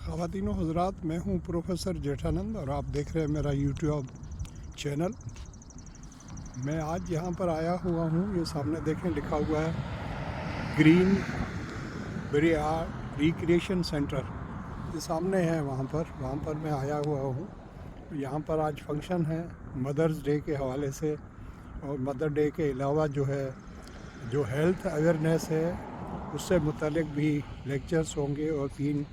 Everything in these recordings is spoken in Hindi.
ख़वातीन हज़रात, मैं हूं प्रोफेसर जेठानंद और आप देख रहे हैं मेरा यूट्यूब चैनल। मैं आज यहां पर आया हुआ हूं, ये सामने देखें लिखा हुआ है ग्रीन बरियार रिक्रिएशन सेंटर। ये सामने है, वहां पर मैं आया हुआ हूं। यहां पर आज फंक्शन है मदर्स डे के हवाले से, और मदर डे के अलावा जो हेल्थ अवेयरनेस है उससे मुतालिक भी लेक्चर्स होंगे। और 3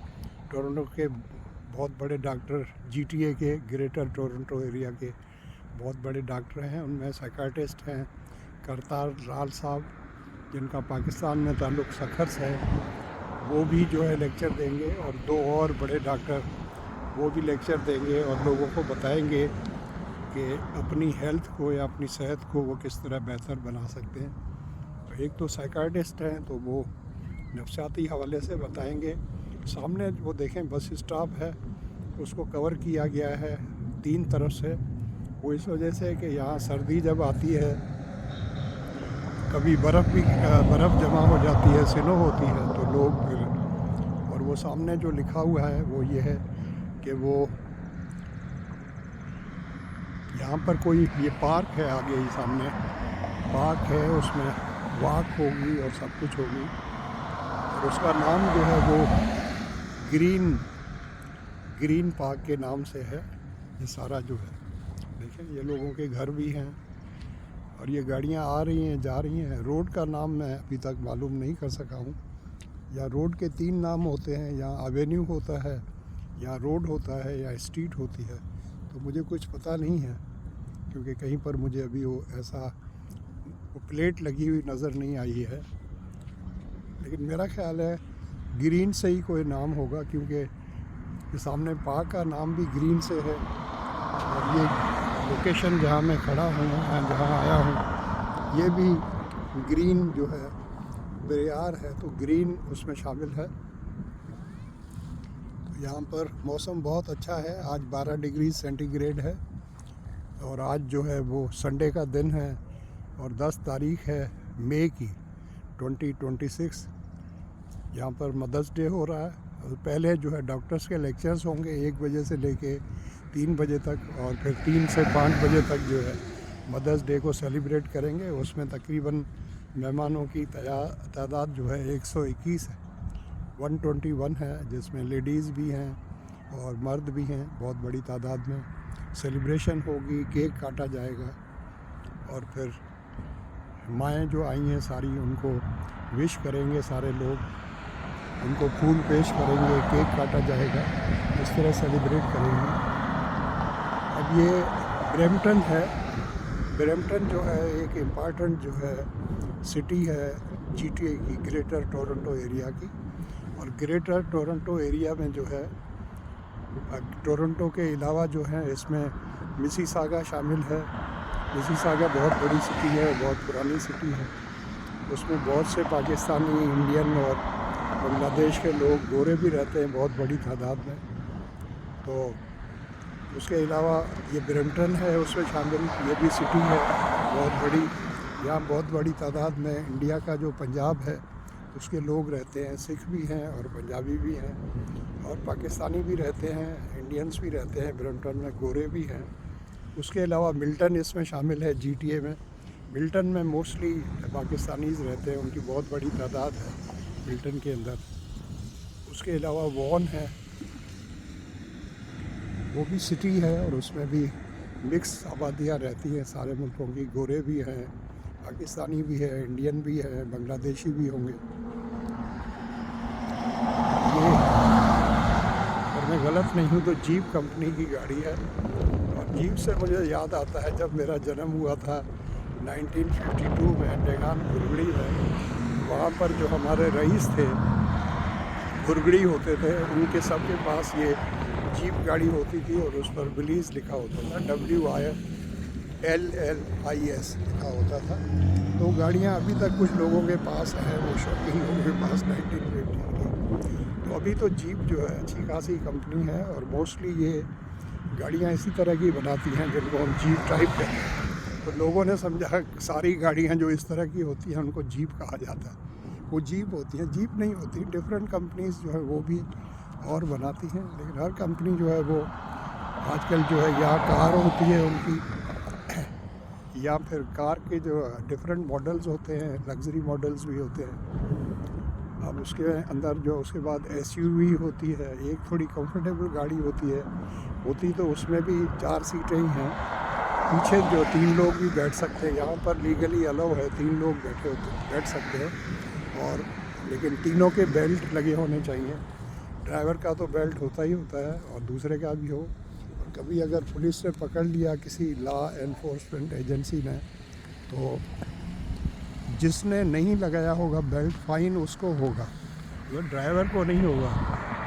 टोरंटो के बहुत बड़े डॉक्टर, जीटीए के, ग्रेटर टोरंटो एरिया के बहुत बड़े डॉक्टर हैं। उनमें साइकाट्रिस्ट हैं करतार लाल साहब, जिनका पाकिस्तान में ताल्लुक़ सखर से है, वो भी जो है लेक्चर देंगे। और 2 और बड़े डॉक्टर वो भी लेक्चर देंगे और लोगों को बताएंगे कि अपनी हेल्थ को या अपनी सेहत को वो किस तरह बेहतर बना सकते हैं। एक तो साइकाट्रिस्ट हैं तो वो नफ्सियाती हवाले से बताएंगे। सामने वो देखें बस स्टॉप है, उसको कवर किया गया है 3 तरफ से। वो इस वजह से कि यहाँ सर्दी जब आती है कभी बर्फ़ जमा हो जाती है, स्नो होती है, तो लोग फिर। और वो सामने जो लिखा हुआ है वो ये है कि वो यहाँ पर कोई ये पार्क है, आगे ही सामने पार्क है, उसमें वॉक होगी और सब कुछ होगी। और उसका नाम जो है वो ग्रीन पार्क के नाम से है। ये सारा जो है देखें, ये लोगों के घर भी हैं और ये गाड़ियाँ आ रही हैं जा रही हैं। रोड का नाम मैं अभी तक मालूम नहीं कर सका हूँ। या रोड के 3 नाम होते हैं, या एवेन्यू होता है, या रोड होता है, या स्ट्रीट होती है। तो मुझे कुछ पता नहीं है, क्योंकि कहीं पर मुझे अभी वो प्लेट लगी हुई नज़र नहीं आई है। लेकिन मेरा ख्याल है ग्रीन से ही कोई नाम होगा, क्योंकि ये सामने पार्क का नाम भी ग्रीन से है। और ये लोकेशन जहाँ मैं खड़ा हूँ, जहाँ आया हूँ, ये भी ग्रीन जो है बरियार है, तो ग्रीन उसमें शामिल है। यहाँ पर मौसम बहुत अच्छा है, आज 12 डिग्री सेंटीग्रेड है। और आज जो है वो संडे का दिन है और 10 तारीख है मई की 2026। यहाँ पर मदर्स डे हो रहा है। और पहले जो है डॉक्टर्स के लेक्चर्स होंगे 1 बजे से लेके 3 बजे तक, और फिर 3 से 5 बजे तक जो है मदर्स डे को सेलिब्रेट करेंगे। उसमें तकरीबन मेहमानों की तादाद जो है 121 है, 121 है, जिसमें लेडीज़ भी हैं और मर्द भी हैं। बहुत बड़ी तादाद में सेलिब्रेशन होगी, केक काटा जाएगा, और फिर माएँ जो आई हैं सारी, उनको विश करेंगे सारे लोग, उनको फूल पेश करेंगे, केक काटा जाएगा, इस तरह सेलिब्रेट करेंगे। अब ये ब्रैम्पटन है। ब्रैम्पटन जो है एक इम्पॉर्टेंट जो है सिटी है जीटीए की, ग्रेटर टोरंटो एरिया की। और ग्रेटर टोरंटो एरिया में जो है टोरंटो के अलावा जो है इसमें मिसिसागा शामिल है। मिसिसागा बहुत बड़ी सिटी है, बहुत पुरानी सिटी है। उसमें बहुत से पाकिस्तानी, इंडियन और बांग्लादेश के लोग, गोरे भी रहते हैं बहुत बड़ी तादाद में। तो उसके अलावा ये ब्रैम्पटन है उसमें शामिल, ये भी सिटी है बहुत बड़ी। यहाँ बहुत बड़ी तादाद में इंडिया का जो पंजाब है उसके लोग रहते हैं, सिख भी हैं और पंजाबी भी हैं, और पाकिस्तानी भी रहते हैं, इंडियंस भी रहते हैं ब्रैम्पटन में, गोरे भी हैं। उसके अलावा मिल्टन इसमें शामिल है जीटीए में। मिल्टन में मोस्टली पाकिस्तानीज़ रहते हैं, उनकी बहुत बड़ी तादाद है मिल्टन के अंदर। उसके अलावा वॉन है, वो भी सिटी है और उसमें भी मिक्स आबादियाँ रहती हैं सारे मुल्कों की। गोरे भी हैं, पाकिस्तानी भी है, इंडियन भी है, बांग्लादेशी भी होंगे। ये, और मैं गलत नहीं हूँ तो जीप कंपनी की गाड़ी है। और जीप से मुझे याद आता है जब मेरा जन्म हुआ था 1952 में डेगान भुरगड़ी में। वहाँ पर जो हमारे रईस थे, भुरगड़ी होते थे, उनके सबके पास ये जीप गाड़ी होती थी और उस पर विलीज लिखा होता था, WILLIS लिखा होता था। तो गाड़ियाँ अभी तक कुछ लोगों के पास हैं, वो शौकीन लोगों के पास 1950 की। तो अभी तो जीप जो है अच्छी खासी कंपनी है, और मोस्टली ये गाड़ियाँ इसी तरह की बनाती हैं जिनको हम जीप टाइप कहते हैं। तो लोगों ने समझा सारी गाड़ियाँ जो इस तरह की होती हैं उनको जीप कहा जाता है। वो जीप होती हैं, जीप नहीं होती। डिफरेंट कंपनीज जो है वो भी और बनाती हैं, लेकिन हर कंपनी जो है वो आजकल जो है या कार होती है उनकी या फिर कार के जो डिफरेंट मॉडल्स होते हैं, लग्जरी मॉडल्स भी होते हैं। अब उसके अंदर जो उसके बाद एसयूवी होती है, एक थोड़ी कंफर्टेबल गाड़ी होती तो उसमें भी 4 सीटें ही हैं, पीछे जो 3 लोग भी बैठ सकते हैं। यहाँ पर लीगली अलाउ है 3 लोग बैठ सकते हैं, और लेकिन तीनों के बेल्ट लगे होने चाहिए। ड्राइवर का तो बेल्ट होता ही होता है और दूसरे का भी हो। कभी अगर पुलिस ने पकड़ लिया किसी लॉ एनफोर्समेंट एजेंसी ने, तो जिसने नहीं लगाया होगा बेल्ट, फ़ाइन उसको होगा, वो ड्राइवर को नहीं होगा।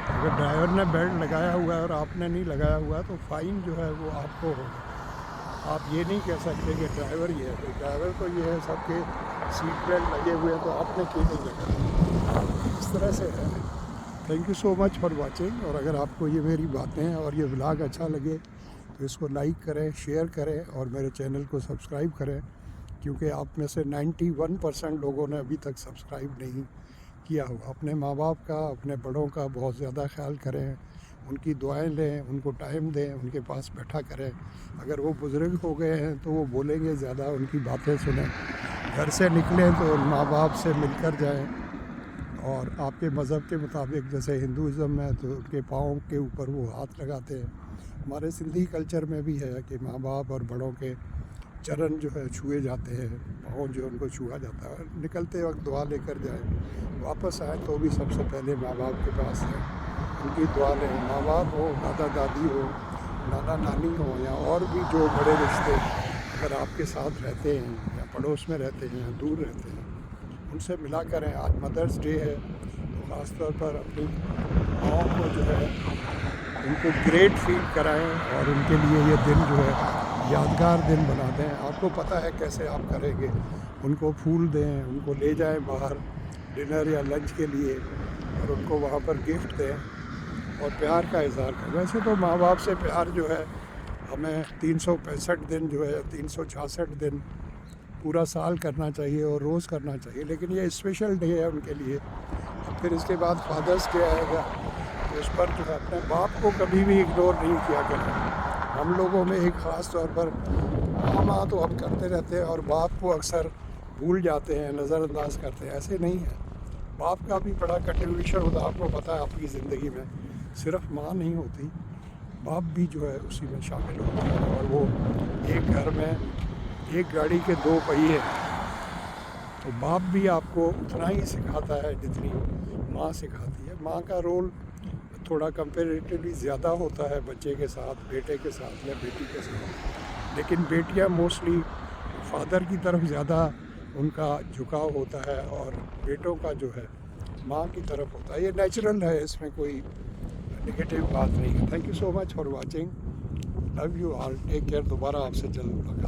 अगर ड्राइवर ने बेल्ट लगाया हुआ है और आपने नहीं लगाया हुआ तो फ़ाइन जो है वो आपको होगा। आप ये नहीं कह सकते कि ड्राइवर ये है, तो ड्राइवर को ये है, सबके सीट बेल्ट लगे हुए हैं तो आपने क्यों नहीं लगाया, इस तरह से है। Thank you so much for watching. और अगर आपको ये मेरी बातें और ये व्लॉग अच्छा लगे तो इसको लाइक करें, शेयर करें और मेरे चैनल को सब्सक्राइब करें, क्योंकि आप में से 91% लोगों ने अभी तक सब्सक्राइब नहीं किया हुआ। अपने माँ बाप का, अपने बड़ों का बहुत ज़्यादा ख्याल करें, उनकी दुआएं लें, उनको टाइम दें, उनके पास बैठा करें। अगर वो बुज़ुर्ग हो गए हैं तो वो बोलेंगे ज़्यादा, उनकी बातें सुनें। घर से निकलें तो माँ बाप से मिलकर जाएं, और आपके मज़हब के मुताबिक जैसे हिंदुज़म है तो उनके पाँव के ऊपर वो हाथ लगाते हैं। हमारे सिंधी कल्चर में भी है कि माँ बाप और बड़ों के चरण जो है छुए जाते हैं, पाँव जो उनको छुआ जाता है। निकलते वक्त दुआ लेकर जाएं, वापस आए तो भी सबसे पहले माँ बाप के पास है, उनकी दुआ लें। माँ बाप हो, दादा दादी हो, नाना नानी हो, या और भी जो बड़े रिश्ते अगर आपके साथ रहते हैं या पड़ोस में रहते हैं या दूर रहते हैं, उनसे मिला करें। आज मदर्स डे है तो ख़ास तौर पर अपनी माँ को जो है उनको ग्रेट फील कराएं और उनके लिए ये दिन जो है यादगार दिन बना दें। आपको पता है कैसे आप करेंगे, उनको फूल दें, उनको ले जाएं बाहर डिनर या लंच के लिए और उनको वहाँ पर गिफ्ट दें और प्यार का इज़हार करें। वैसे तो माँ बाप से प्यार जो है हमें 365 दिन जो है 366 दिन पूरा साल करना चाहिए और रोज़ करना चाहिए, लेकिन ये स्पेशल डे है उनके लिए। और फिर इसके बाद फादर्स डे आएगा, तो उस पर जो है अपने बाप को कभी भी इग्नोर नहीं किया करें। हम लोगों में एक ख़ास तौर पर माँ तो हम करते रहते हैं और बाप को अक्सर भूल जाते हैं, नज़रअंदाज करते हैं। ऐसे नहीं है, बाप का भी बड़ा कंट्रीब्यूशन होता है। आपको पता है आपकी ज़िंदगी में सिर्फ माँ नहीं होती, बाप भी जो है उसी में शामिल होते हैं। और वो एक घर में एक गाड़ी के 2 पहिए, तो बाप भी आपको उतना ही सिखाता है जितनी माँ सिखाती है। माँ का रोल थोड़ा कंपेरेटिवली ज़्यादा होता है बच्चे के साथ, बेटे के साथ या बेटी के साथ, लेकिन बेटियाँ मोस्टली फादर की तरफ ज़्यादा उनका झुकाव होता है और बेटों का जो है माँ की तरफ होता है। ये नेचुरल है, इसमें कोई नेगेटिव बात नहीं है। Thank you so much for watching, love you all, take care. दोबारा आपसे जल्द मुलाकात।